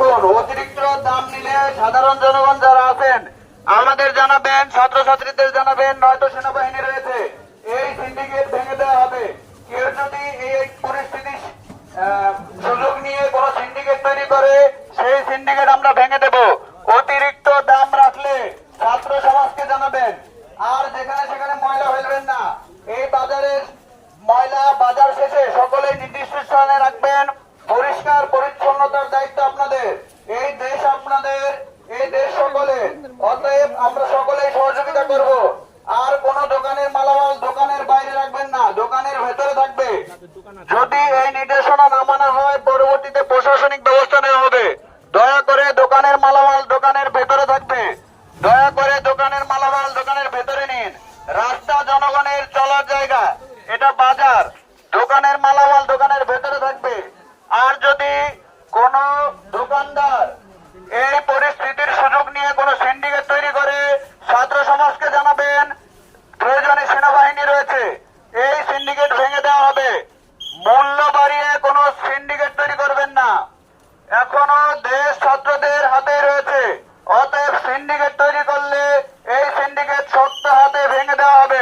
রাখুন। অতিরিক্ত দাম নিলে সাধারণ জনগণ যারা আছেন আমাদের জানাবেন, ছাত্রছাত্রীদের জানাবেন, নয়তো সেনাবাহিনী রয়েছে, এই সিন্ডিকেট ভেঙে দেওয়া হবে। কেউ যদি এই পরিস্থিতি সুযোগ নিয়ে কোন সিন্ডিকেট তৈরি করে, সেই সিন্ডিকেট আমরা ভেঙে দেব। অতিরিক্ত দাম রাখলে ছাত্র সমাজকে জানাবেন। আর যেখানে সেখানে ময়লা ফেলবেন না। এই বাজারের ময়লা বাজার শেষে সকলে নির্দিষ্ট স্থানে রাখবেন। পরিষ্কার পরিচ্ছন্নতার দায়িত্ব আপনাদের। এই দেশ আপনাদের, এই দেশ সকলে। অতএব আমরা সকলেই সহযোগিতা করব। আর কোন দোকানের মালামাল দোকানের বাইরে রাখবেন না, দোকানের ভেতরে থাকবে। যদি এই নির্দেশনা না মানা হয়, পরবর্তীতে প্রশাসনিক ব্যবস্থা নেওয়া হবে। দয়া করে দোকানের মালামাল দোকানের ভেতরে থাকবে। দয়া করে দোকানের মালামাল দোকানের ভেতরে নিন। রাস্তা জনগণের চলার জায়গা, এটা বাজার। দোকানের মালামাল দোকানের ভেতরে থাকবে। আর যদি কোন দোকানদার এই পরিস্থিতির সুযোগ নিয়ে কোন সিন্ডিকেট তৈরি করে, ছাত্র সমাজকে জানাবেন। প্রয়োজনে সেনাবাহিনী রয়েছে, এই সিন্ডিকেট ভেঙে দেওয়া হবে। মূল্য বাড়িয়ে কোন সিন্ডিকেট তৈরি করবেন না। এখনো দেশ ছাত্রদের হাতে রয়েছে। অতএব সিন্ডিকেট তৈরি করলে এই সিন্ডিকেট শক্ত হাতে ভেঙে দেওয়া হবে।